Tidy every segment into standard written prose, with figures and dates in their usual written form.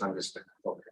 Understand. Okay.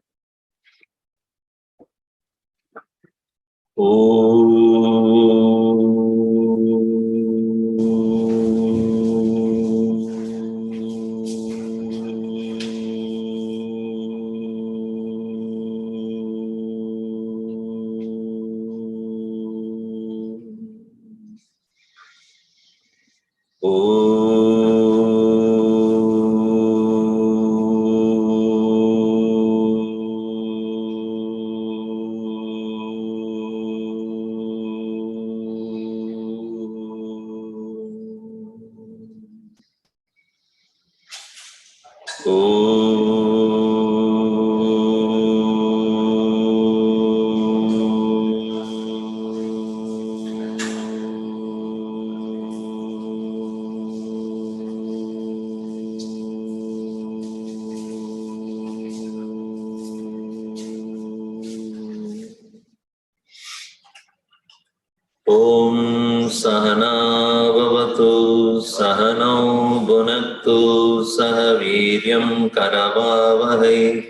Om Sahana Bhavatu Sahanau Bhunaktu Sahaviryam Karavavahai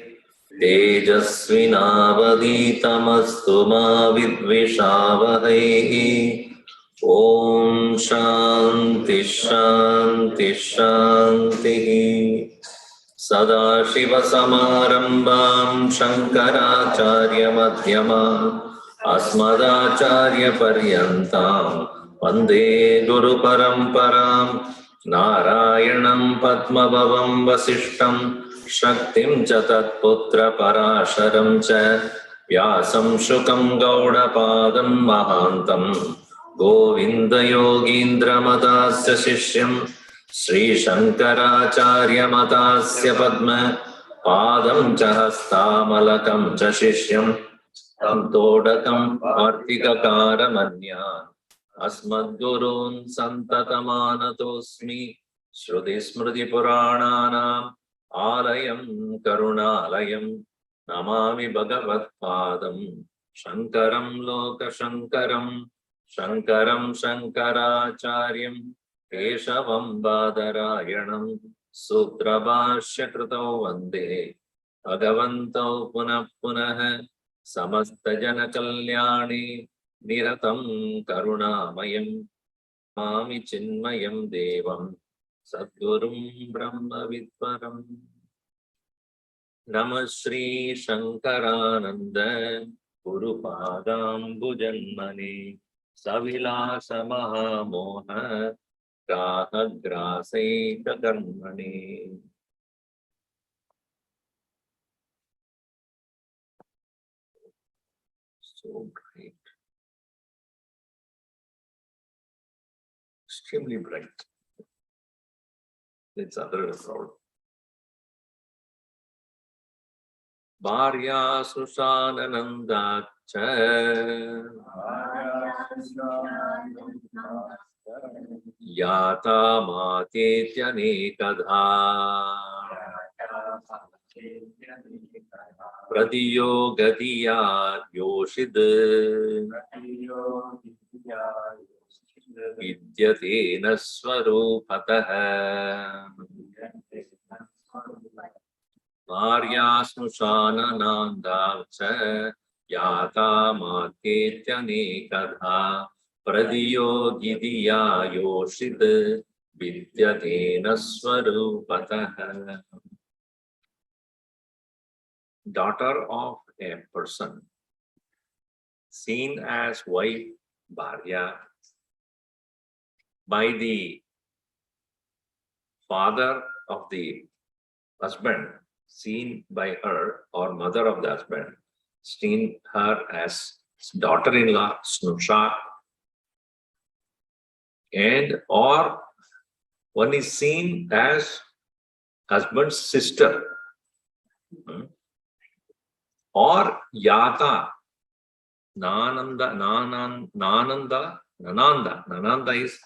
Tejasvinavaditamastu ma vidvishavahai. Om Shanti Shanti Shanti. Sadashiva Samarambam Shankaracharya Madhyamam Asmadacharya Paryantam Vande Guru Paramparam Narayanam Padmabhavam Vasishtam Shaktim Chatat Putra Parasharam Cha Vyasam Shukam Gaudapadam Mahantam Govinda Yogindra Madasya Shishyam Sri Shankaracharya Matasya Padma Padam Chahastamalakam Chashishyam Tam Todakam Vartikakara Manyan Asmadgurun Santatamanatosmi Shruti Smriti Purananam Alayam Karunalayam Namami Bhagavat Padam Shankaram Loka Shankaram Shankaram Shankaracharyam Keshavam Badarayanam Sutrabhashya Kritau Vande Bhagavantau Punah Punah Samastajana Kalyani Niratam Karunamayam Mami Chinmayam Devam Sadgurum Brahma Vidvaram Namah Shri Shankarananda Guru Padam Bhujanmani Savilasa Mahamoha Grahagrasai Karmani. So bright. Extremely bright. It's other crowd. Bharya Sushanananda Yata Matetyane Pradiyo Gatiya Yoshid Vidyate Naswarupatah Bharyasnushanananda Yata Matetyane Pradiyo Gitiya Yoshid Vidyate Naswarupatah. Daughter of a person seen as wife Bharya by the father of the husband, seen by her, or mother of the husband, seen her as daughter-in-law Snusha, and or one is seen as husband's sister, or Yata, Nananda is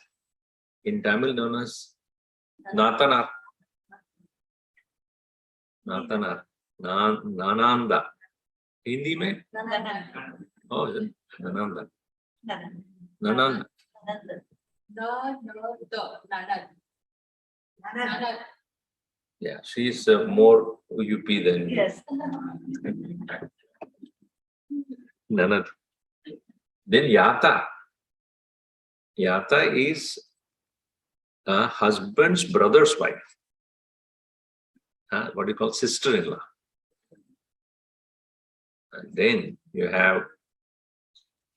in Tamil known as Nathanar. Nananda. Hindi में? Oh, Nananda. Nananda. Yeah, she's more UP than you. Yes. Nanad. Then Yata. Yata is a husband's brother's wife. What do you call sister-in-law? And then you have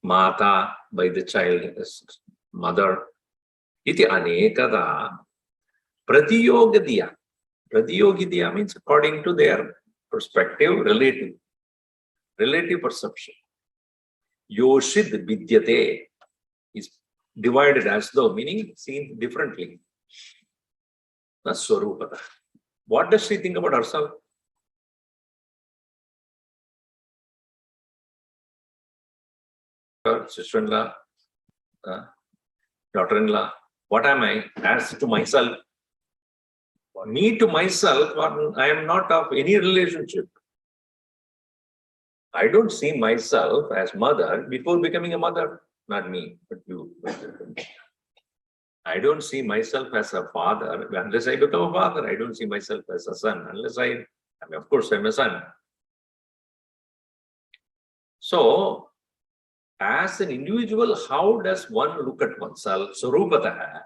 Mata by the child, mother. Iti anekada pratiyogadiya. Pratiyogadiya means according to their perspective, relative perception. Yoshid vidyate is divided as though, meaning seen differently. That's Swarupata. What does she think about herself? Her sister-in-law, daughter-in-law. What am I? As to myself. Me to myself, I am not of any relationship. I don't see myself as mother before becoming a mother. Not me, but you. I don't see myself as a father unless I become a father. I don't see myself as a son unless I mean, of course, I'm a son. So, as an individual, how does one look at oneself? Swarupataha.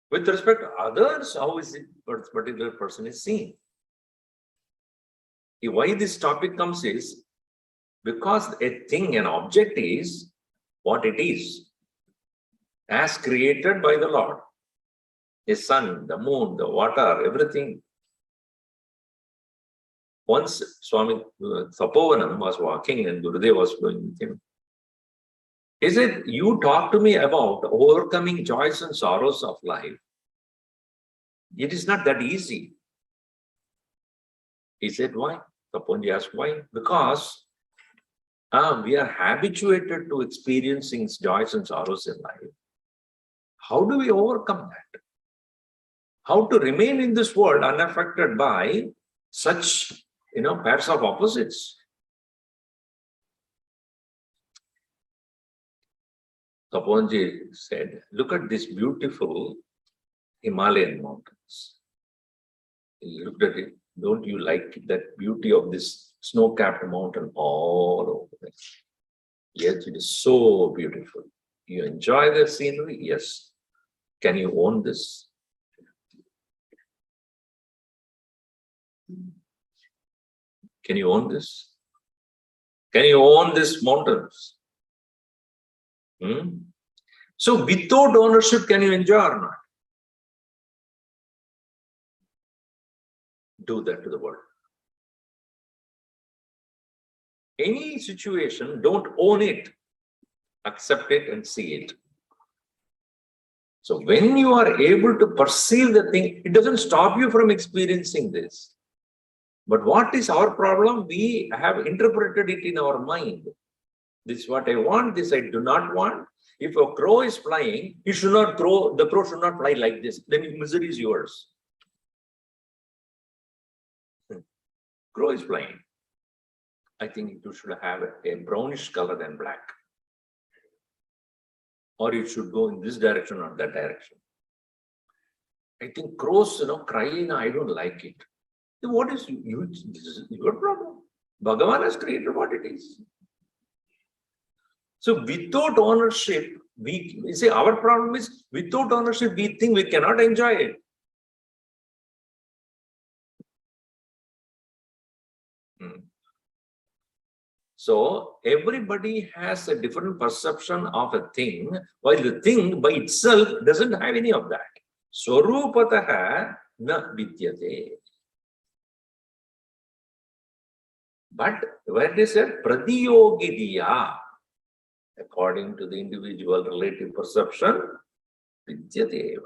With respect to others, how is it particular person is seen? Why this topic comes is because a thing, an object is what it is, as created by the Lord. The sun, the moon, the water, everything. Once Swami Tapovanam was walking and Gurudev was going with him. He said, you talk to me about overcoming joys and sorrows of life. It is not that easy. He said, why? Taponji asked, why? Because we are habituated to experiencing joys and sorrows in life. How do we overcome that? How to remain in this world unaffected by such, pairs of opposites? Taponji said, look at this beautiful Himalayan mountains. He looked at it. Don't you like that beauty of this snow-capped mountain all over there? Yes, it is so beautiful. You enjoy the scenery? Yes. Can you own this? Can you own this? Can you own these mountains? So without ownership, can you enjoy or not? Do that to the world. Any situation, don't own it. Accept it and see it. So when you are able to perceive the thing, it doesn't stop you from experiencing this. But what is our problem? We have interpreted it in our mind. This is what I want, this I do not want. If a crow is flying, the crow should not fly like this. Then misery is yours. Crow is flying. I think it should have a brownish color than black. Or it should go in this direction or that direction. I think crows, crying, I don't like it. Then what is this is your problem. Bhagavan has created what it is. So without ownership, we say our problem is without ownership, we think we cannot enjoy it. So everybody has a different perception of a thing, while the thing by itself doesn't have any of that. Swarupataha na vidyate. But when they said pratiyogadiya, according to the individual relative perception, vidyate.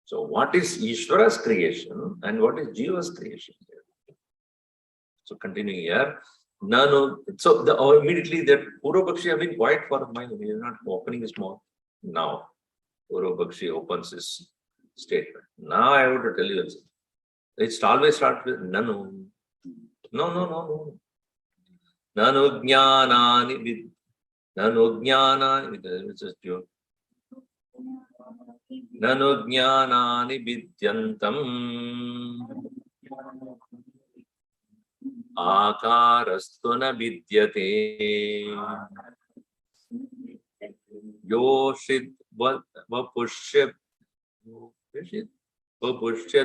So what is Ishvara's creation and what is Jiva's creation? So continuing here, so immediately that Purvapakshi have been quiet for a while. He is not opening his mouth. Now, Purvapakshi opens his statement. Now I want to tell you, it always starts with Nanu. No. Nanu jnanani, which is Nanu jnanani vidyantam akarastu na vidyate yoshid vapushya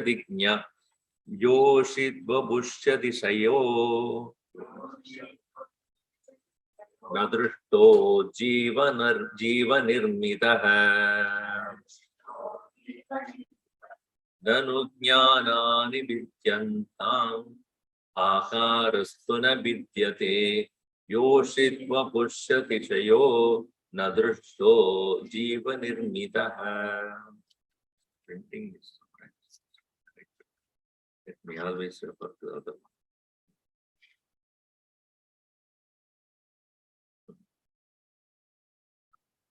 dignya yoshid vapushya disayo nadrishto jivanirmitah nanu jnanani vidyantam akarastu na vidyate yoshitva pushyati chayo nadrishto jivanirmitah. Printing is correct. Let me always refer to the other one.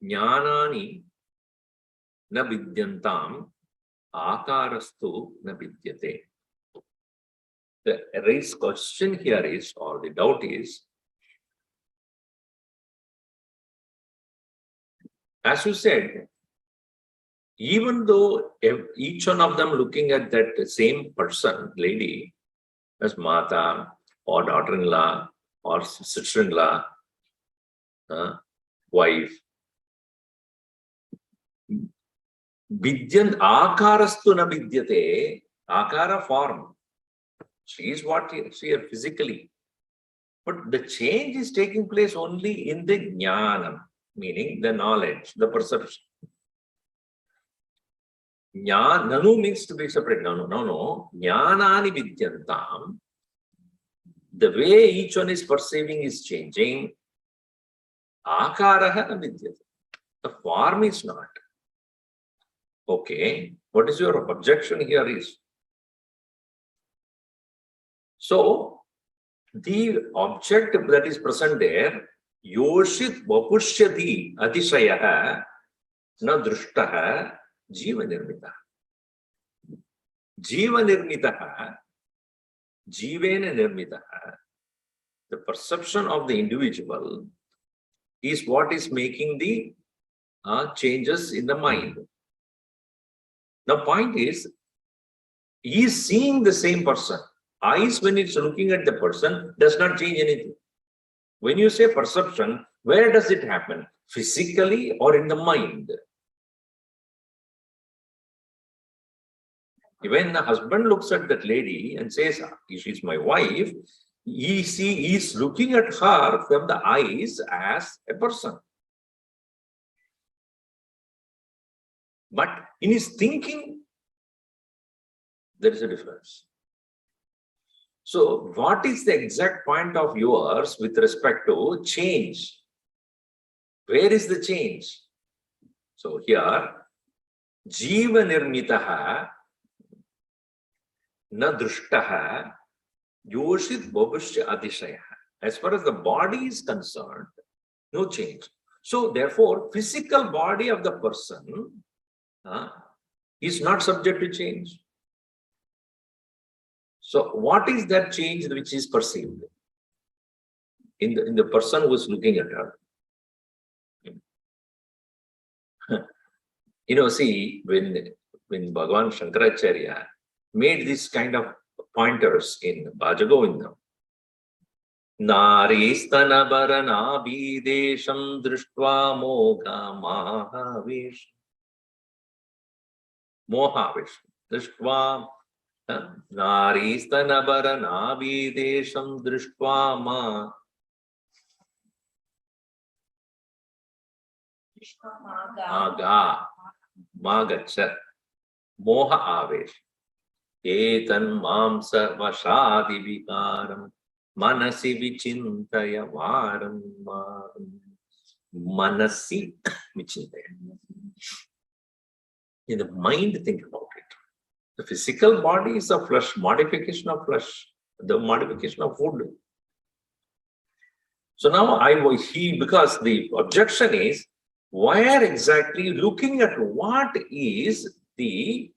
Jnanani na vidyantam akarastu na vidyate. The raised question here is, or the doubt is, as you said, even though each one of them looking at that same person, lady, as Mata or daughter-in-law or sister-in-law, wife, Vidyan akarastu na vidyate, akara form. She is what she is physically. But the change is taking place only in the jnanam, meaning the knowledge, the perception. Nanu means to be separate. No. Jnanani vidyantam. The way each one is perceiving is changing. Akaraha na vidyate. The form is not. Okay, what is your objection here is? So, the object that is present there, yoshit vapushyati atishayaha na drushtaha jiva nirmitaha. Jiva nirmitaha, jivena nirmitaha. The perception of the individual is what is making the changes in the mind. The point is, he is seeing the same person. Eyes, when it's looking at the person, does not change anything. When you say perception, where does it happen? Physically or in the mind? When the husband looks at that lady and says, she's my wife, he is looking at her from the eyes as a person. But in his thinking, there is a difference. So, what is the exact point of yours with respect to change? Where is the change? So, here, jiva nirmitaha na drushtaha yoshit bhavushya adishaya. As far as the body is concerned, no change. So, therefore, physical body of the person is not subject to change. So, what is that change which is perceived in the person who is looking at her? See, when Bhagavan Shankaracharya made this kind of pointers in Bhajagovindam, Naristana videsham drishtva mohavish drishtva Naristana videsham drishtva Magacha Moha Avesh Etan Mamsa Vashadi Vikaram Manasi Vichintaya Varam Manasi Vichintaya. In the mind, think about it. The physical body is a flesh, modification of flesh, the modification of food. So now because the objection is, where exactly looking at what is the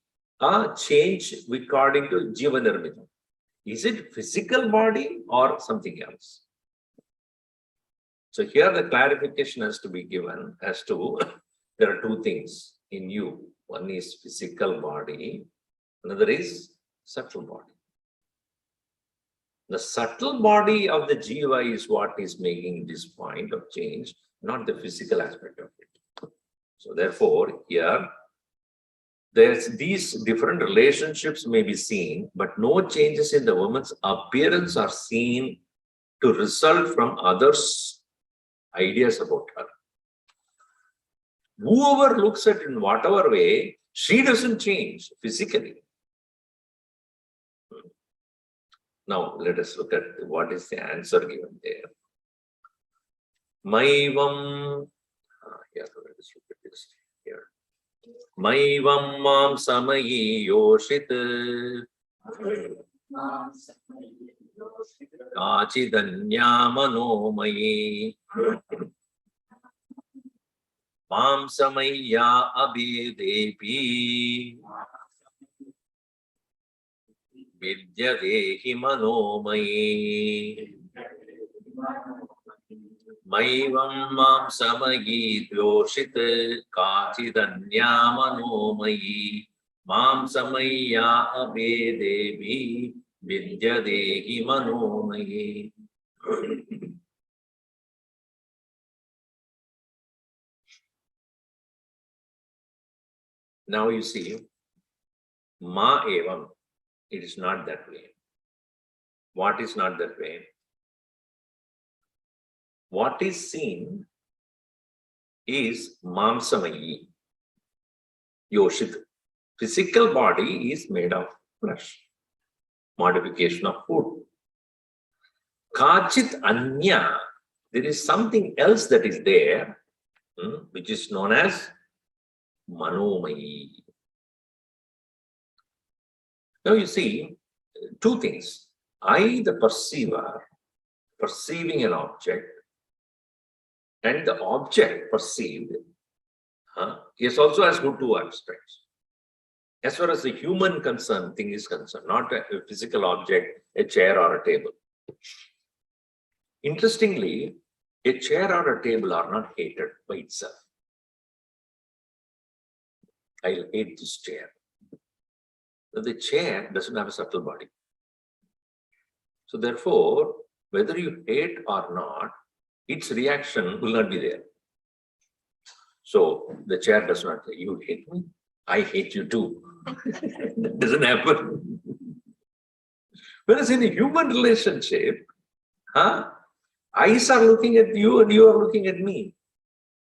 change according to Jiva Nirmita? Is it physical body or something else? So here the clarification has to be given as to there are two things in you. One is physical body, another is subtle body. The subtle body of the jiva is what is making this point of change, not the physical aspect of it. So therefore, here, there's these different relationships may be seen, but no changes in the woman's appearance are seen to result from others' ideas about her. Whoever looks at it in whatever way, she doesn't change physically. Now, let us look at what is the answer given there. Maivam, let us look at this here. Maivam mam samayi yoshit kachidanya manomai mam samaya abhidepi vidyadehi manomai Maivam mam samayi yoshit kachidanya manomai mam samaya abhidevi vidyadehi manomai. Now you see, ma evam, it is not that way. What is not that way? What is seen is mamsamayi, yoshit. Physical body is made of flesh, modification of food. Kachit anya, there is something else that is there, which is known as manomai. Now you see, two things. I, the perceiver, perceiving an object, and the object perceived is also has two aspects. As far as the human thing is concerned, not a physical object, a chair or a table. Interestingly, a chair or a table are not hated by itself. I'll hate this chair. The chair doesn't have a subtle body. So therefore, whether you hate or not, its reaction will not be there. So the chair does not say, you hate me, I hate you too. That doesn't happen. Whereas in a human relationship, eyes are looking at you and you are looking at me.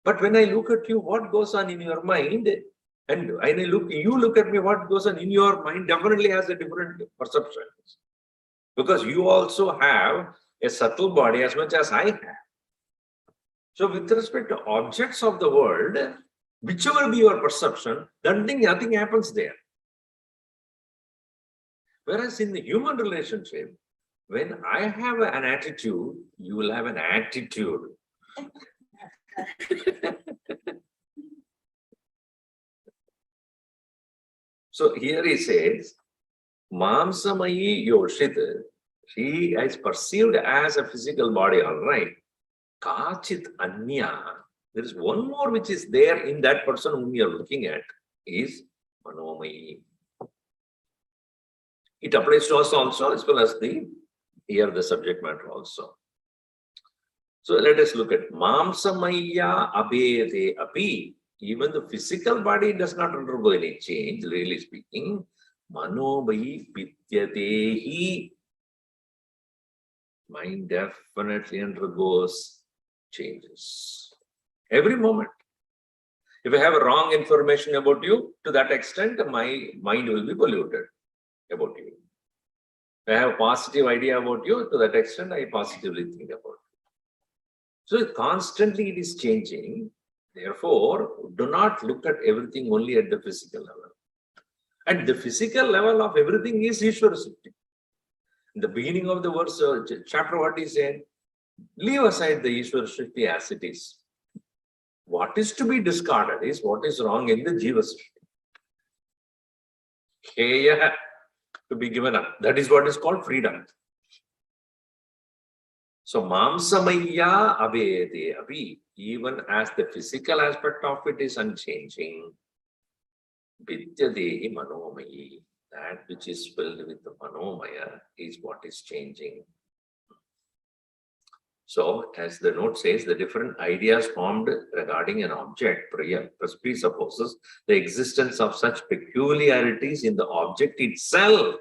But when I look at you, what goes on in your mind? And you look at me, what goes on in your mind definitely has a different perception. Because you also have a subtle body as much as I have. So with respect to objects of the world, whichever be your perception, nothing happens there. Whereas in the human relationship, when I have an attitude, you will have an attitude. So here he says, Mamsamayi yoshit, she is perceived as a physical body, all right. Kachit anya, there is one more which is there in that person whom you are looking at, is manomai. It applies to us also, as well as here the subject matter also. So let us look at Mamsamaya abhede api. Even the physical body does not undergo any change, really speaking. Manobai pityatehi. Mind definitely undergoes changes. Every moment. If I have wrong information about you, to that extent, my mind will be polluted about you. If I have a positive idea about you, to that extent, I positively think about you. So constantly it is changing. Therefore, do not look at everything only at the physical level. At the physical level of everything is Ishvara Siddhi. In the beginning of the verse, chapter, what he said, leave aside the Ishvara Siddhi as it is. What is to be discarded is what is wrong in the jiva Siddhi. Heya to be given up. That is what is called freedom. So, mamsamaya abhede api, even as the physical aspect of it is unchanging, Vidyadehi Manomaya. That which is filled with the Manomaya is what is changing. So, as the note says, the different ideas formed regarding an object presupposes the existence of such peculiarities in the object itself,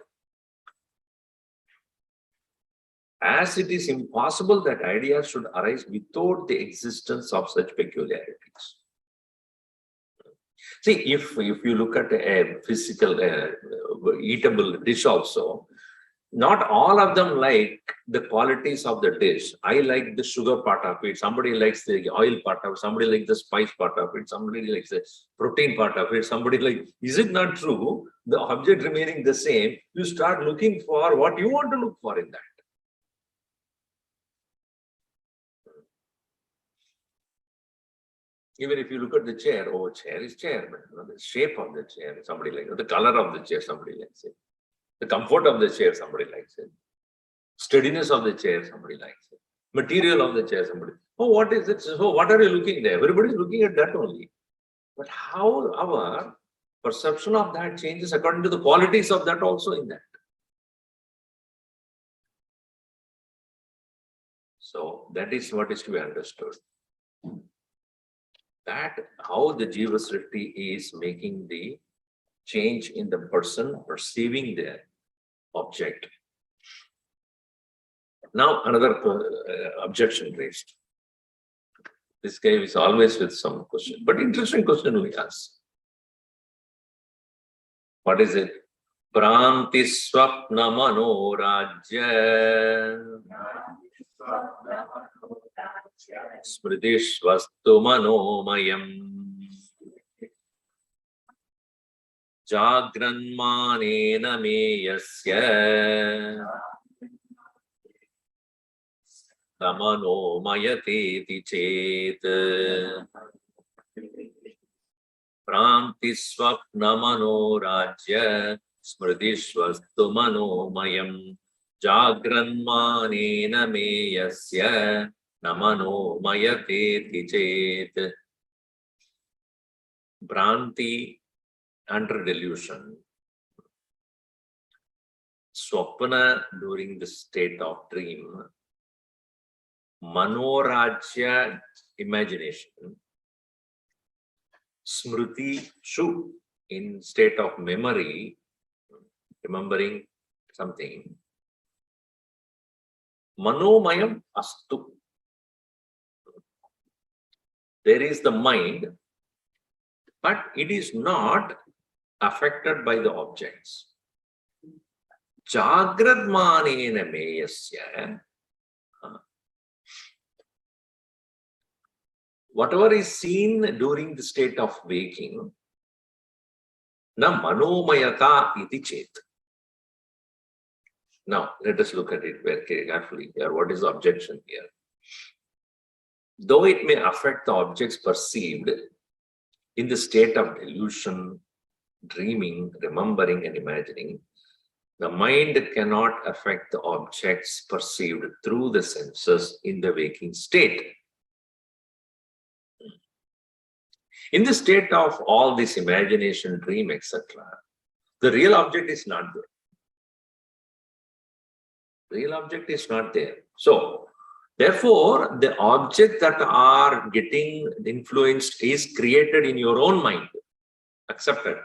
as it is impossible that ideas should arise without the existence of such peculiarities. See, if you look at a physical eatable dish also, not all of them like the qualities of the dish. I like the sugar part of it. Somebody likes the oil part of it. Somebody likes the spice part of it. Somebody likes the protein part of it. Somebody like, is it not true? The object remaining the same, you start looking for what you want to look for in that. Even if you look at the chair, oh, chair is chair, but the shape of the chair, somebody likes it. The color of the chair, somebody likes it. The comfort of the chair, somebody likes it. Steadiness of the chair, somebody likes it. Material of the chair, somebody. Oh, what is it? So, what are you looking there? Everybody is looking at that only. But how our perception of that changes according to the qualities of that also in that. So, that is what is to be understood. That how the jiva srishti is making the change in the person perceiving the object. Now, another objection raised. This guy is always with some question, but interesting question we ask. What is it? Pranti swapna mano rajya smritishvastu manomayam jagranmanena meyasya tamanomayateti chet pranti swapna mano rajya smritishvastu manomayam jagranmanena meyasya namanomayateti chet. Bhranti, under delusion. Swapna, during the state of dream. Manorajya, imagination. Smriti, shu, in state of memory, remembering something. Manomayam astu. There is the mind, but it is not affected by the objects. Jagradmanena meyasya. Whatever is seen during the state of waking, na manomayata iti chet. Now, let us look at it very carefully here. What is the objection here? Though it may affect the objects perceived in the state of delusion, dreaming, remembering, and imagining, the mind cannot affect the objects perceived through the senses in the waking state. In the state of all this imagination, dream, etc., the real object is not there. Real object is not there. So, therefore, the object that are getting influenced is created in your own mind. Accepted.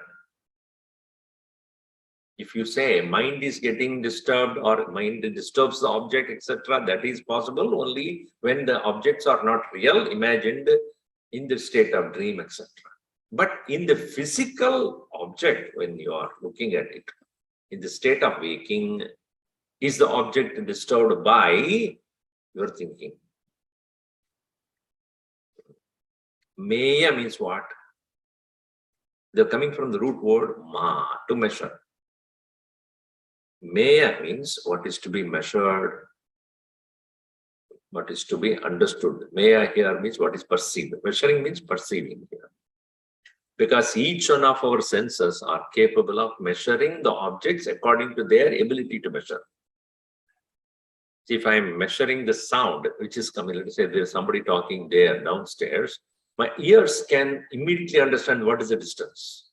If you say mind is getting disturbed or mind disturbs the object, etc., that is possible only when the objects are not real, imagined in the state of dream, etc. But in the physical object, when you are looking at it, in the state of waking, is the object disturbed by your thinking? Meya means what? They're coming from the root word ma, to measure. Meya means what is to be measured, what is to be understood. Meya here means what is perceived. Measuring means perceiving here. Because each one of our senses are capable of measuring the objects according to their ability to measure. See, if I'm measuring the sound which is coming, let's say there's somebody talking there downstairs, my ears can immediately understand what is the distance.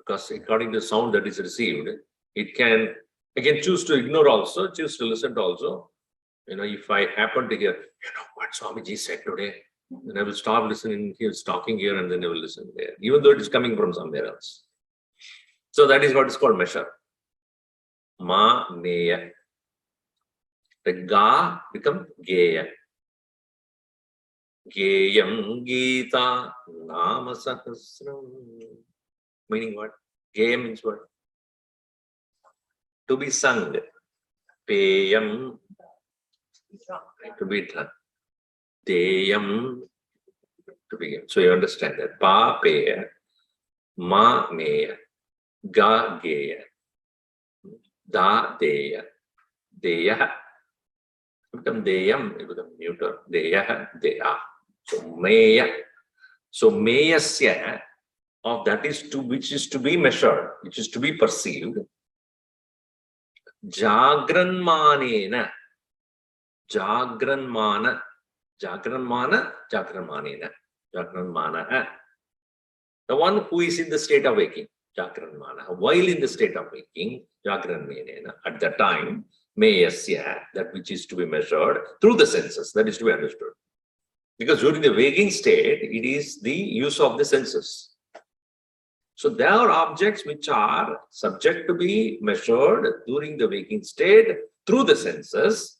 because according to the sound that is received, it can, I can choose to ignore also, choose to listen to also. If I happen to hear, what Swamiji said today, then I will stop listening. He was talking here and then I will listen there, even though it is coming from somewhere else. So that is what is called measure. Ma, neya. The ga become geya. Geyam Gita Nama Sahasram. Meaning what? Geyam means what? To be sung. Peyam, to be drunk. Deyam, to be given. So you understand that. Pa peya, ma meya, ga geya, da deya, deya. Become deyam, it becomes neuter. Deya, deya. So meya. So meyasya, of that is to which is to be measured, which is to be perceived. Jagranmanena. Jagranmana. Jagranmana, Jagranmanena. Jagranmana. The one who is in the state of waking. Jagranmana. While in the state of waking, Jagranmanena. At the time, meyasya, that which is to be measured through the senses, that is to be understood. Because during the waking state, it is the use of the senses. So there are objects which are subject to be measured during the waking state through the senses.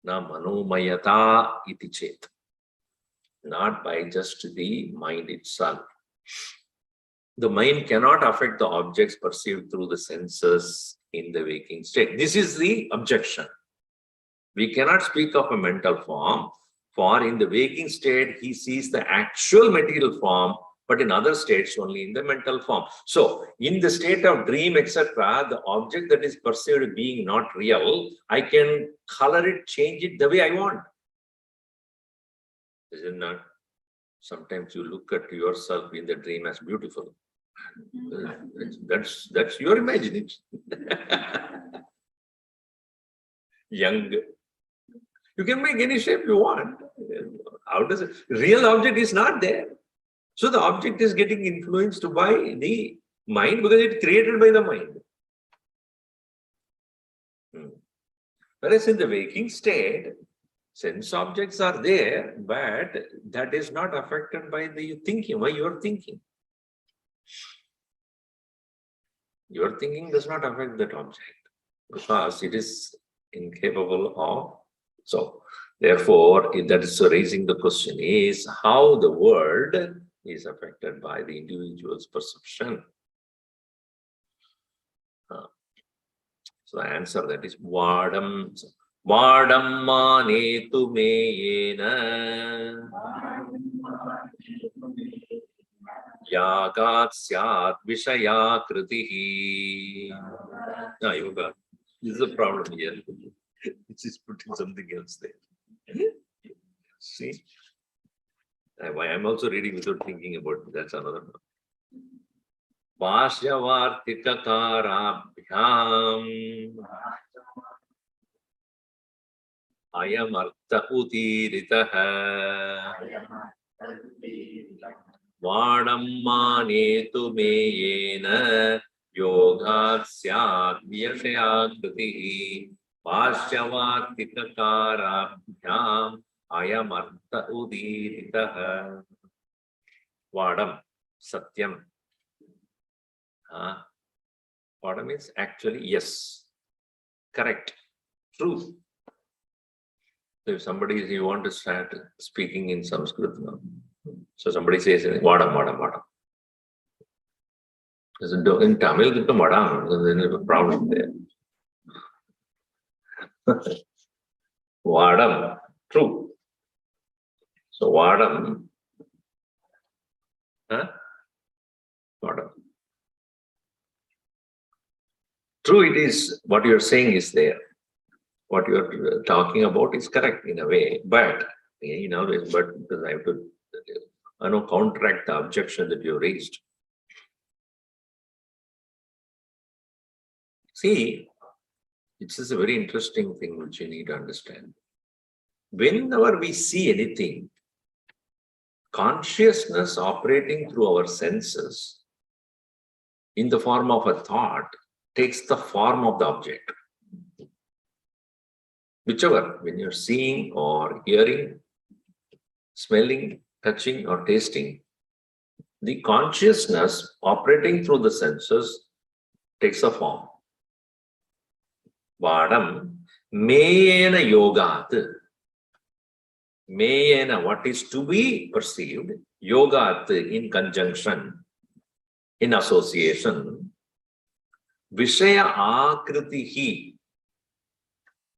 Na manomayata iti chet. Not by just the mind itself. The mind cannot affect the objects perceived through the senses in the waking state. This is the objection. We cannot speak of a mental form, for in the waking state, he sees the actual material form, but in other states only in the mental form. So, in the state of dream, etc., the object that is perceived being not real, I can color it, change it the way I want. Is it not? Sometimes you look at yourself in the dream as beautiful. That's your imagination. Young. You can make any shape you want. How does it? Real object is not there. So the object is getting influenced by the mind because it's created by the mind. Whereas in the waking state, sense objects are there, but that is not affected by the thinking, by your thinking. Your thinking does not affect that object because it is incapable of. So, therefore, that is raising the question is how the world is affected by the individual's perception. So the answer that is Vadam. Vadam manetu meyena yagat syat vishaya kritihi. No, you got. This is a problem here. Which is putting something else there. See? I'm also reading without thinking about it. That's another one. Bhashyavartikakarabhyam ayam artha utiritaha vadam manetu meyena yogat syat vyashaya kritihi Bhashyavartikakarabhyam ayam artha udiritaha. Vadam, Satyam. Vadam means actually yes, correct, truth. So if somebody is, you want to start speaking in Sanskrit now. So somebody says, Vadam, Vadam, Vadam. In Tamil, it's Vadam, so there is a problem there. Vadam, true. So Vadam, Vadam. True, it is what you are saying is there. What you are talking about is correct in a way, but because I have to counteract the objection that you raised. See, this is a very interesting thing which you need to understand. Whenever we see anything, consciousness operating through our senses in the form of a thought takes the form of the object. Whichever, when you're seeing or hearing, smelling, touching or tasting, the consciousness operating through the senses takes a form. Vadam meyena yogat. Meyena, what is to be perceived, yogat, in conjunction, in association, Vishaya akritihi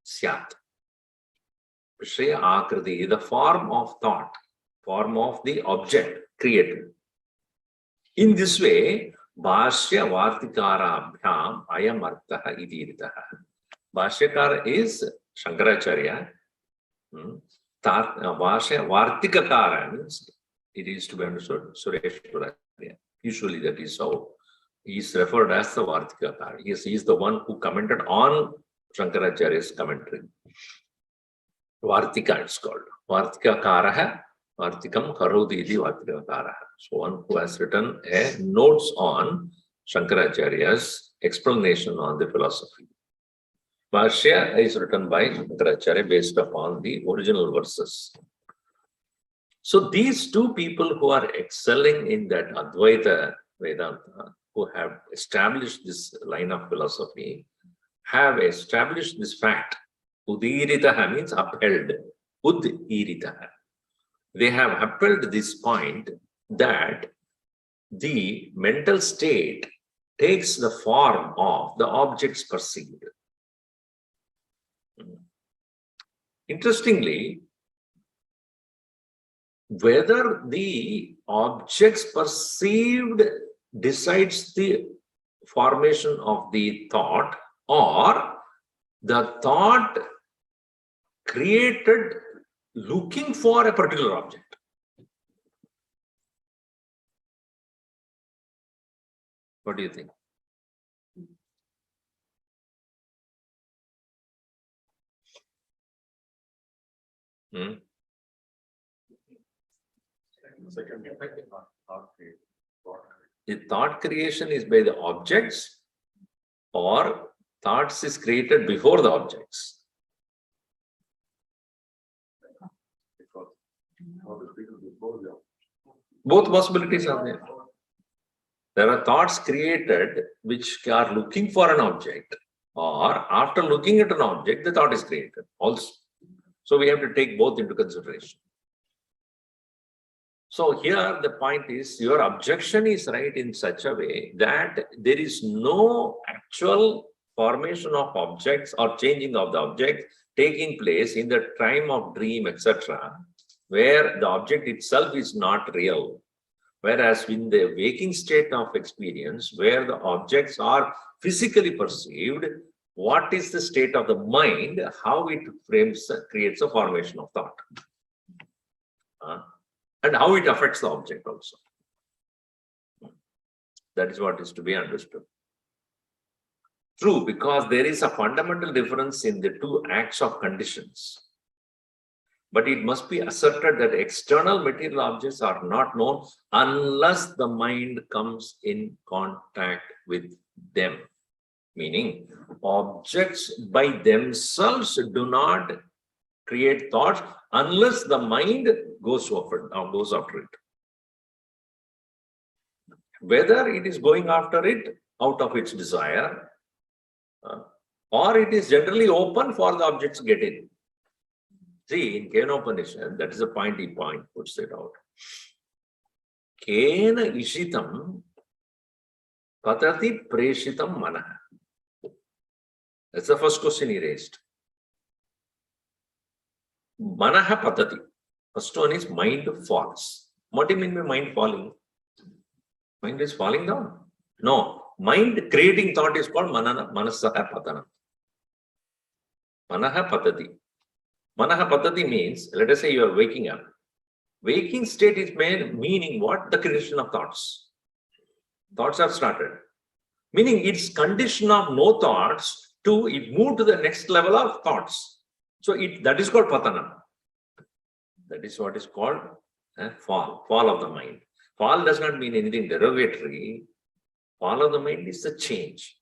syat. Vishaya akriti, the form of thought, form of the object created. In this way, Bhashya Vartikarabhyam ayam arthaha iti ritaha. Bhashyakara is Shankaracharya. Bhashya Vartikakara means it is to be understood Sureshwaracharya. Usually that is how he is referred as the Vartikakara. He is the one who commented on Shankaracharya's commentary. Vartika it's called. Vartikakaraha, Vartikam Karodi iti Vartikakaraha. So one who has written a notes on Shankaracharya's explanation on the philosophy. Bhashya is written by Shankaracharya based upon the original verses. So these two people who are excelling in that Advaita Vedanta, who have established this line of philosophy, have established this fact. Udiritaha means upheld. Udiritaha. They have upheld this point that the mental state takes the form of the objects perceived. Interestingly, whether the objects perceived decides the formation of the thought or the thought created looking for a particular object. What do you think? The thought creation is by the objects or thoughts is created before the objects? Both possibilities are there. There are thoughts created which are looking for an object, or after looking at an object, the thought is created also. So we have to take both into consideration. So here the point is, your objection is right in such a way that there is no actual formation of objects or changing of the object taking place in the time of dream, etc., where the object itself is not real. Whereas in the waking state of experience, where the objects are physically perceived, what is the state of the mind, how it frames, creates a formation of thought. And how it affects the object also. That is what is to be understood. True, because there is a fundamental difference in the two acts of conditions. But it must be asserted that external material objects are not known unless the mind comes in contact with them. Meaning, objects by themselves do not create thoughts unless the mind goes after it. Whether it is going after it out of its desire, or it is generally open for the objects to get in. See, in Kenopanishad, that is a pointy point, puts it out. Kena ishitam patati preshitam manaha. That's the first question he raised. Manaha patati. First one is mind falls. What do you mean by mind falling? Mind is falling down. No. Mind creating thought is called manasaha patana. Manaha patati. Manaha patati means, let us say you are waking up. Waking state is meaning what? The creation of thoughts. Thoughts have started. Meaning its condition of no thoughts to it move to the next level of thoughts. So that is called patana. That is what is called fall of the mind. Fall does not mean anything derogatory. Fall of the mind is the change.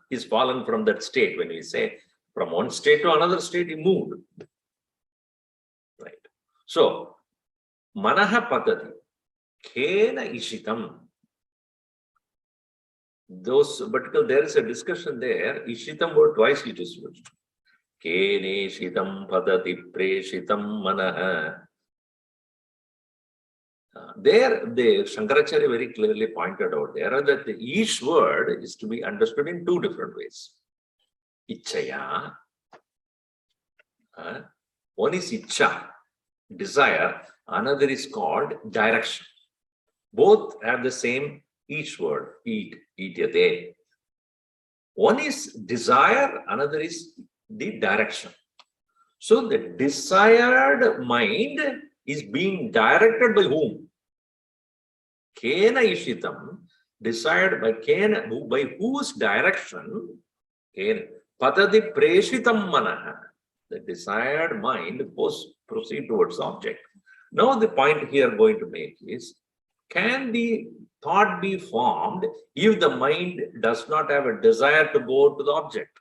He's fallen from that state. When we say from one state to another state, he moved. Right. So, manaha patati, kena ishitam. Those, but because there is a discussion there, ishitam word twice it is used. Kene shitam padati preshitam manaha. There, the Shankaracharya very clearly pointed out there that each word is to be understood in two different ways. Ichaya. One is icha, desire. Another is called direction. Both have the same each word, eat, ityate. One is desire, another is the direction. So the desired mind is being directed by whom? Kena ishitam, desired by kena, by whose direction? Kena. Patati preshitam manaha. The desired mind proceed towards the object. Now the point here going to make is, can the thought be formed if the mind does not have a desire to go to the object?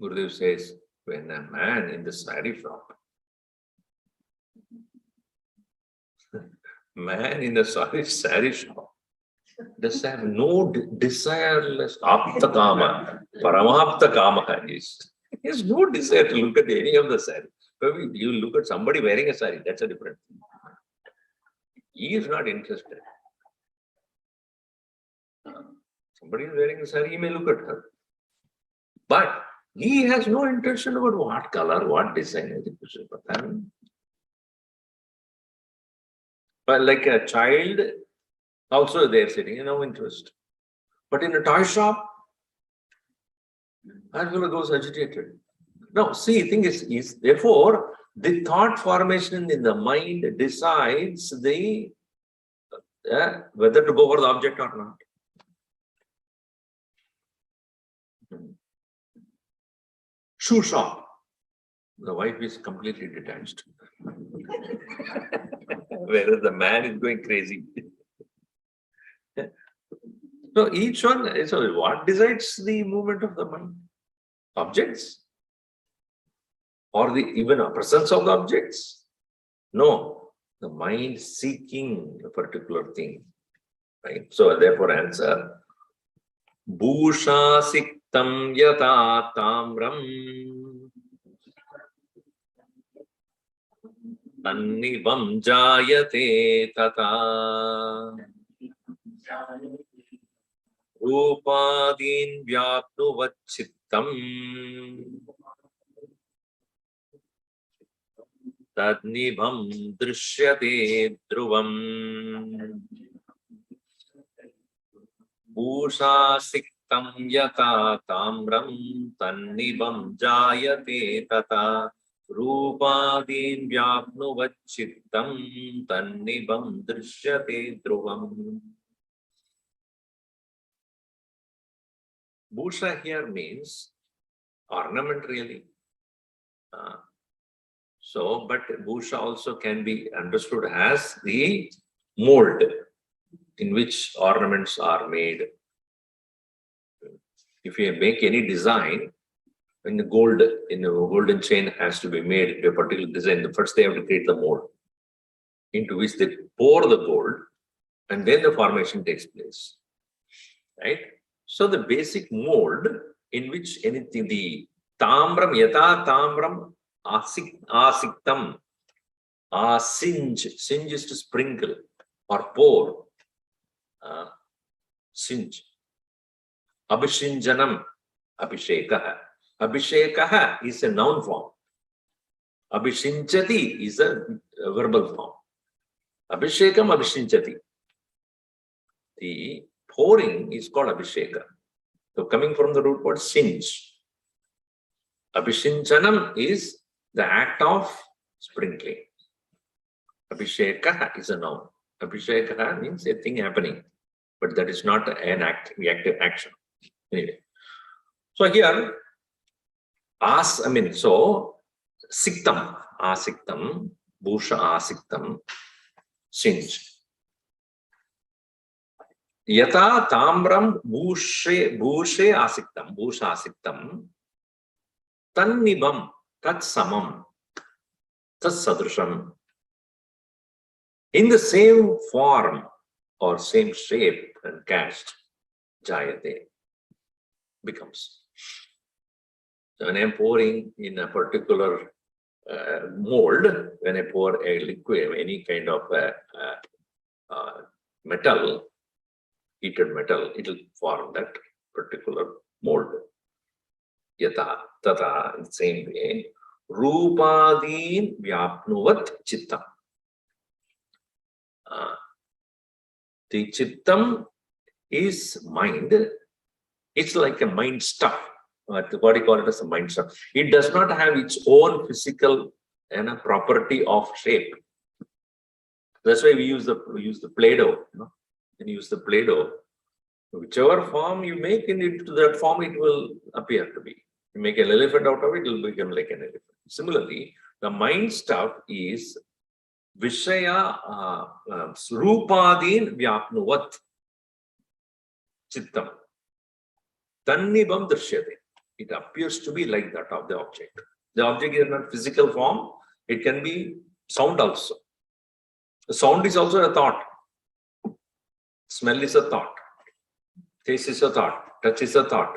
Gurudev says, when a man in the sari shop, man in the sari shop does have no desireless apta kama, paramapta kama is. He has no desire to look at any of the sari. Maybe you look at somebody wearing a sari, that's a different thing. He is not interested. Somebody is wearing a sari, he may look at her. But he has no intention about what color, what design. But like a child, also they are sitting, no interest. But in a toy shop, that fellow goes agitated. Now, see, thing is therefore, the thought formation in the mind decides the whether to go for the object or not. Shoe shop. The wife is completely detached. Whereas the man is going crazy. So each one, so what decides the movement of the mind? Objects? Or the even a presence of the objects? No. The mind seeking a particular thing. Right? So therefore answer. Bhusha siktam yata tamram Tannivam jayate tata Rupadin vyapnuvachittam Tadnibham drishyate dhruvam Bhusha siktam yata tamram Tannibam jayate tata Rupadin vyapnuvachittam Tannibam drishyate dhruvam. Bhusha here means ornament really. But Bhusha also can be understood as the mold in which ornaments are made. If you make any design, when the gold in a golden chain has to be made into a particular design, first they have to create the mold into which they pour the gold and then the formation takes place. Right? So the basic mold in which anything, the tamram, yata tamram, asiktam, singe is to sprinkle or pour, singe. Abhishinjanam, abhishekaha. Abhishekaha is a noun form. Abhishinchati is a verbal form. Abhishekam, abhishinchati. The pouring is called abhisheka. So coming from the root word singe. Abhishinchanam is the act of sprinkling. Abhisheka is a noun. Abhisheka means a thing happening, but that is not an reactive action. Anyway, so here, siktam, asiktam, bhusha asiktam, singe. Yata tamram bhushe asiktam, tannibam tat samam tat sadrisham. In the same form or same shape and cast, jayate becomes. So when I am pouring in a particular mold, when I pour a liquid, any kind of metal, heated metal, it will form that particular mold. Yata, tata, in the same way, rupadin vyapnuvat chittam. The chittam is mind. It's like a mind stuff. What do you call it as a mind stuff? It does not have its own physical property of shape. That's why we use the Play-Doh. And use the Play-Doh. Whichever form you make into that form, it will appear to be. You make an elephant out of it, it will become like an elephant. Similarly, the mind stuff is Vishaya Rupadin Vyapnuvat Chittam. Tannibam Drishyate. It appears to be like that of the object. The object is not physical form, it can be sound also. The sound is also a thought. Smell is a thought. Taste is a thought. Touch is a thought.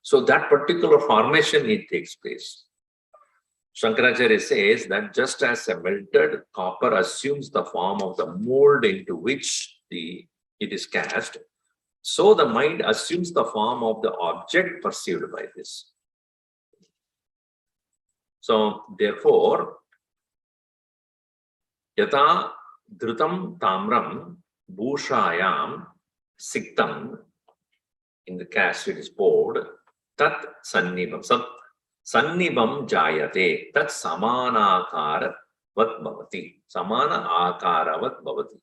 So that particular formation, it takes place. Shankaracharya says that just as a melted copper assumes the form of the mold into which it is cast, so the mind assumes the form of the object perceived by this. So therefore, yata dhrutam tamram bhushayam siktam, in the cast it is poured, tat sannibam. Sannibam jayate, tat samanakara vat bhavati. Samana akara vat bhavati.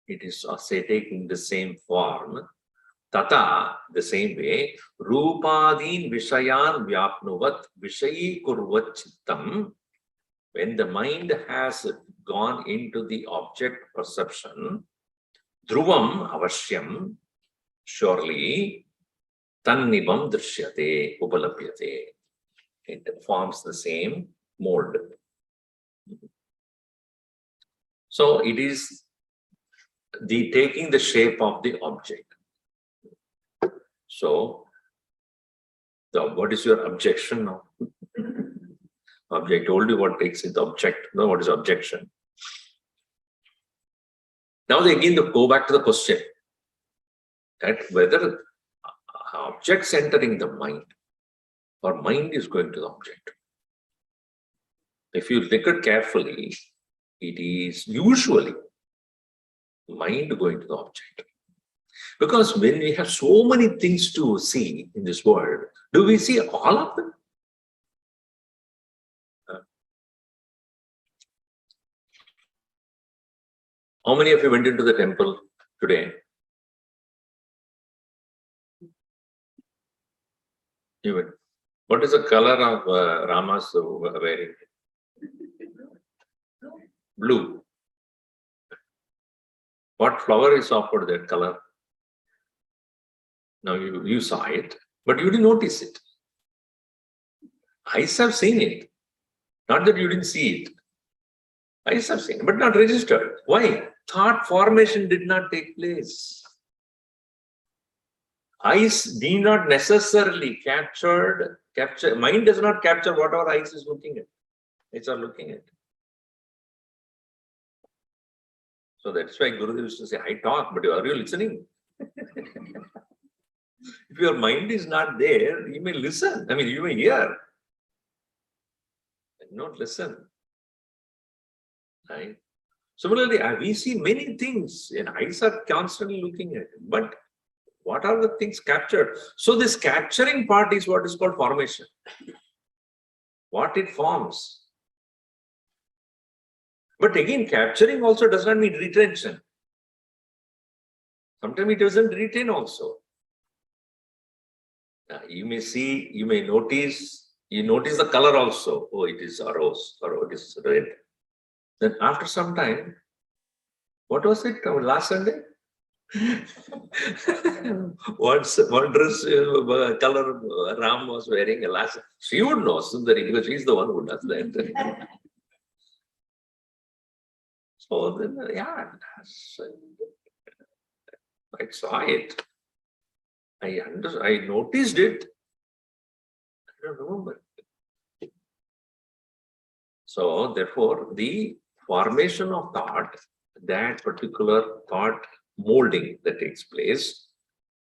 It is say taking the same form. Tata, the same way, rupadin vishayan vyapnuvat vishayi kurvat chittam. When the mind has gone into the object perception, dhruvam avashyam, surely, tannibam drishyate upalapyate. It forms the same mold. So it is the taking the shape of the object. So, what is your objection now? Object told you what takes it, the object. No, what is objection? Now they again go back to the question that whether objects entering the mind or mind is going to the object. If you look at carefully, it is usually mind going to the object. Because when we have so many things to see in this world, do we see all of them? How many of you went into the temple today? You went. What is the color of Rama's wearing? Blue. What flower is offered that color? Now you saw it, but you didn't notice it. Eyes have seen it. Not that you didn't see it. Eyes have seen it, but not registered. Why? Thought formation did not take place. Eyes need not necessarily capture, mind does not capture whatever eyes is looking at. Eyes are looking at. So that's why Guru used to say, I talk, but are you listening? If your mind is not there, you may listen. I mean, you may hear. And not listen. Right? Similarly, we see many things and eyes are constantly looking at it. But what are the things captured? So this capturing part is what is called formation. What it forms. But again, capturing also does not mean retention. Sometimes it doesn't retain also. You may see, you may notice You notice the color also. Oh, it is a rose, or it is red. Then after some time, what was it last Sunday? One dress color Ram was wearing last. She would know, Sundari, because she's the one who does that. So then, yeah, I saw it. I noticed it. I don't remember. So therefore, the formation of thought, that particular thought molding that takes place,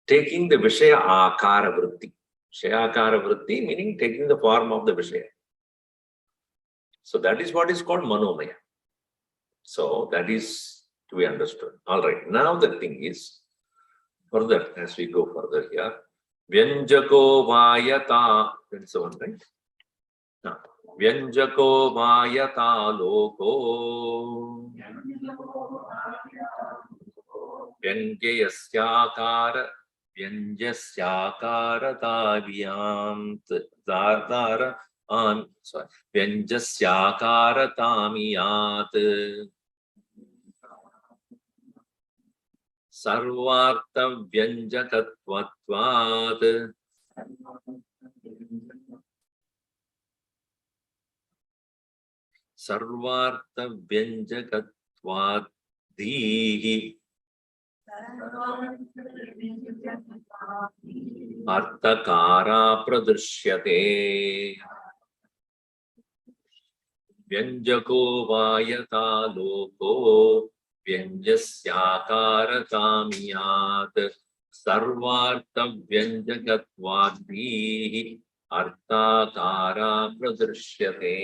taking the Vishaya Akara Vritti. Vishaya Akara Vritti meaning taking the form of the Vishaya. So that is what is called Manomaya. So that is to be understood. All right. Now the thing is, further, as we go further here, Vyanjako Vayata, that's the one, right? Now, Vyanjako Vayata Loko Vyanjayasyakara Vyanjasyakara Taviyam Dardara Vyanjasyakara Tamiyat Sarvartha Vyanjakatvatvat Sarvartha Vyanjakatvat Dhihi Arthakara Pradrishyate Vyanjako Vayata Loko Vyanjasyakara Tamiyat Sarvartha Vyanjakatvad Arthakara Pradrishyate.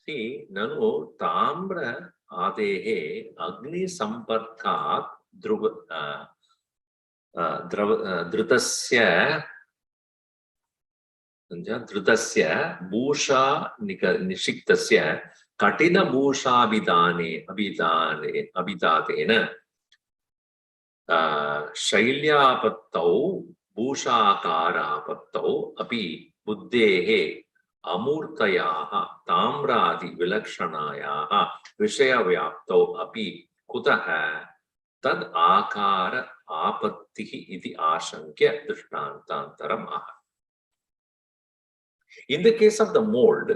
See, nanu tamra adehe agni samparkat dhrutasya bhusha nishiktasya katina bhusha abhidatena shailyapattau bhushakarapattau api buddhehe Amurtayaha Tamradi Vilakshanayaha Vishaya api Kutaha Tad Akara Apattihi iti Ashankya Drishtantantaram aha. In the case of the mold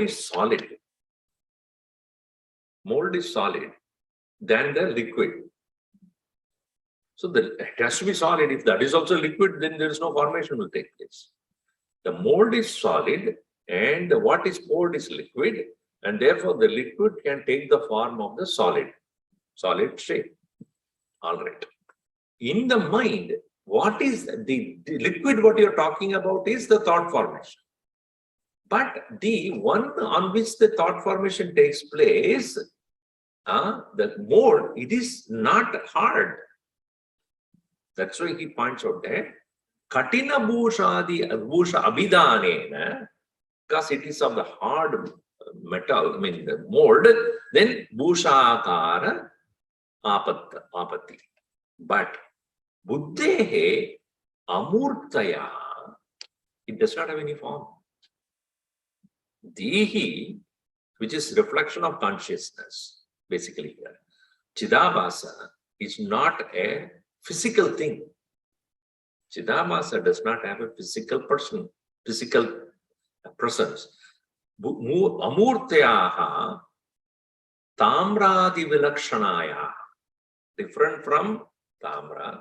is solid. Mold is solid than the liquid. So it has to be solid. If that is also liquid, then there is no formation will take place. The mold is solid and what is poured is liquid, and therefore the liquid can take the form of the solid shape. All right. In the mind, what is the liquid what you're talking about is the thought formation. But the one on which the thought formation takes place, the mold, it is not hard. That's why he points out that Katina bhusha abhidanena, because it is of the hard metal, I mean the mold, then bhushakara apatti. But buddhehe amurtaya, it does not have any form. Dihi, which is reflection of consciousness, basically here. Chidabhasa is not a physical thing. Chidabhasa does not have a physical presence. Amurtyaha tamradi vilakshanaya, different from tamra.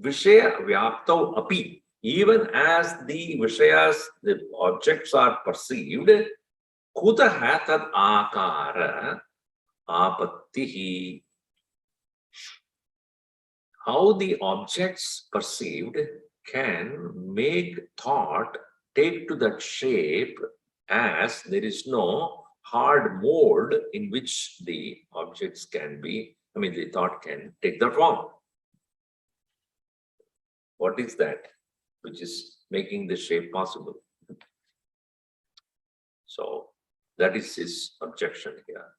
Vishaya vyaptau api, even as the vishayas, the objects are perceived, kutaha tad akara apattihi. How the objects perceived can make thought take to that shape, as there is no hard mold in which the objects can be, I mean the thought can take the form. What is that which is making the shape possible? So that is his objection here.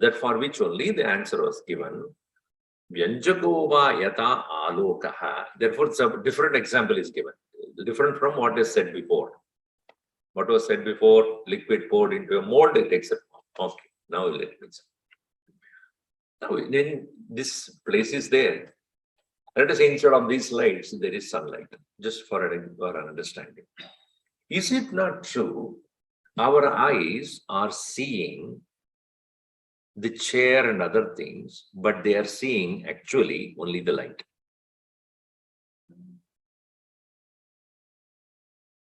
That for which only the answer was given. Vyanjakova yata alokaha. Therefore, some different example is given, different from what is said before. What was said before, liquid poured into a mold, it takes a form. Okay, now let me see. Now, then this place is there. Let us say instead of these lights, there is sunlight, just for an understanding. Is it not true? Our eyes are seeing the chair and other things, but they are seeing actually only the light.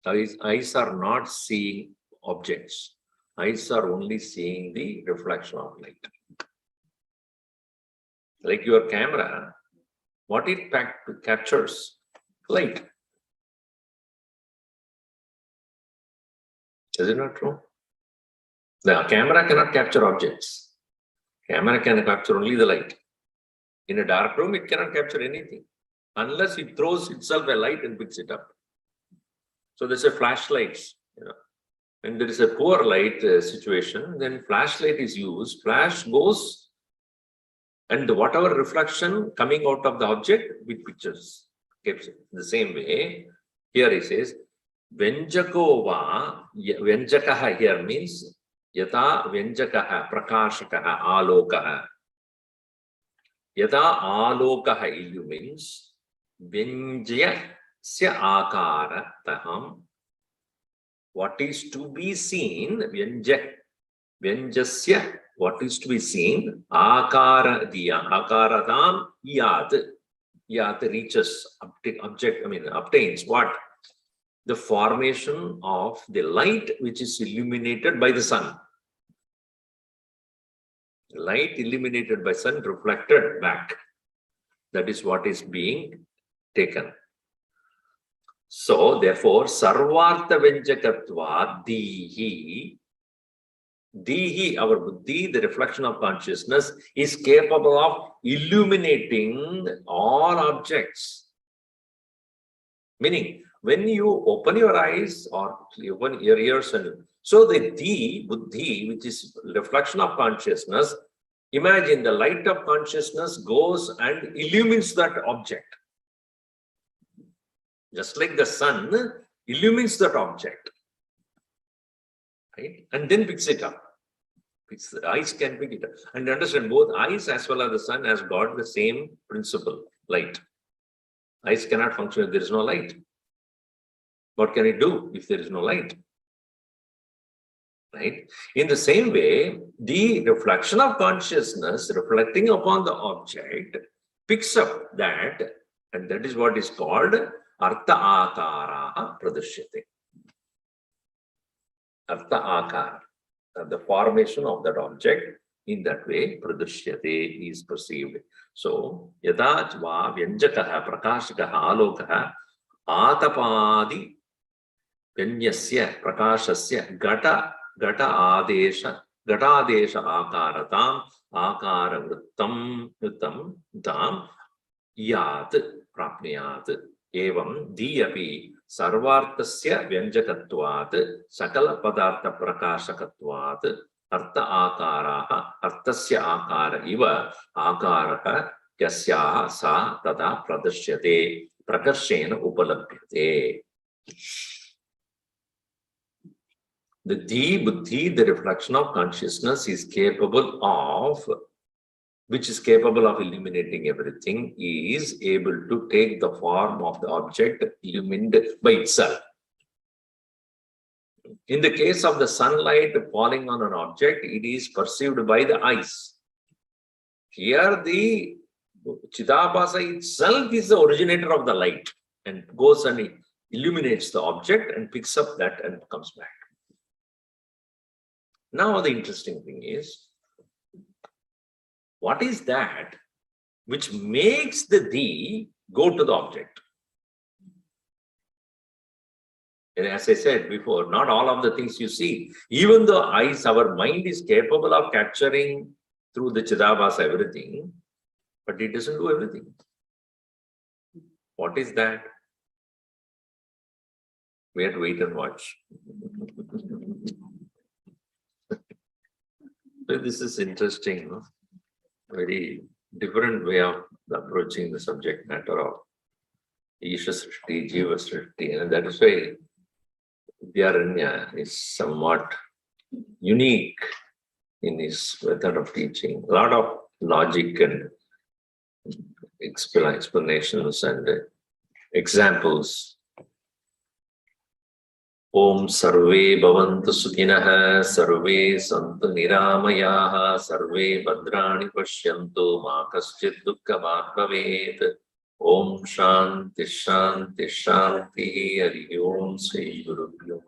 Eyes are not seeing objects. Eyes are only seeing the reflection of light. Like your camera, what it captures? Light. Is it not true? The camera cannot capture objects. Camera can capture only the light. In a dark room, it cannot capture anything unless it throws itself a light and picks it up. So there's a flashlights, when there is a poor light situation, then flashlight is used, flash goes, and whatever reflection coming out of the object with pictures. The same way, here he says, Vyanjakova, Vyanjakaha here means Yata Vyanjakaha, Prakashakaha, Alokaha. Yata Alokaha illumines, Vyanjaya Akara Taham. What is to be seen, Vyanjasya, what is to be seen, Akara Diya, Akaratam Yat. Yat reaches, obtains what? The formation of the light which is illuminated by the sun. Light illuminated by sun reflected back. That is what is being taken. So, therefore, Sarvartha Venjakatva Dihi, our buddhi, the reflection of consciousness, is capable of illuminating all objects. Meaning, when you open your eyes or open your ears, so the buddhi, which is reflection of consciousness, imagine the light of consciousness goes and illumines that object. Just like the sun illumines that object, right? And then picks it up. The eyes can pick it up. And understand, both eyes as well as the sun has got the same principle, light. Eyes cannot function if there is no light. What can it do if there is no light? Right? In the same way, the reflection of consciousness reflecting upon the object picks up that, and that is what is called Artha Akara Pradashyate. Artha Akara, the formation of that object in that way, Pradashyate is perceived. So, Yada Jva Vyanjakaha Prakashakaha Alokaha Atapadi Vyanyasya Prakashasya Gata Adesha Akaratam Akara Vrittam Dam Yat Prapniyat. Evam Diyapi Sarvartasya Vyanjakatvat Sakala Padartha Prakashakatvat Artha Akaraha Artasya Akara Iva Akaraha Yasya Sa Tada Pradashyate Prakarshena Upalabhyate. The buddhi, the reflection of consciousness, is capable of, which is capable of illuminating everything, is able to take the form of the object illumined by itself. In the case of the sunlight falling on an object, it is perceived by the eyes. Here, the Chidabhasa itself is the originator of the light and goes and illuminates the object and picks up that and comes back. Now, the interesting thing is, what is that which makes the thee go to the object? And as I said before, not all of the things you see, even though eyes, our mind is capable of capturing through the Chidabhasa everything, but it doesn't do everything. What is that? We have to wait and watch. So this is interesting, no? Very different way of approaching the subject matter of Isha Srishti, Jiva Srishti, and that is why Vyaranya is somewhat unique in his method of teaching. A lot of logic and explanations and examples. Om Sarve Bhavantu Sukhinah, Sarve Santu Niramayaha, Sarve Bhadrani Pashyantu, Ma Kaschid Dukkhamat Bhavet. Om Shanti Shanti Shanti, Hari Om Sri Gurubhyo.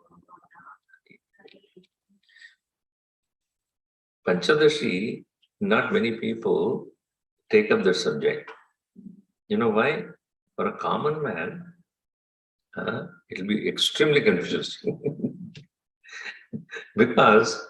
Panchadashi, not many people take up the subject. You know why? For a common man, it will be extremely confusing. Because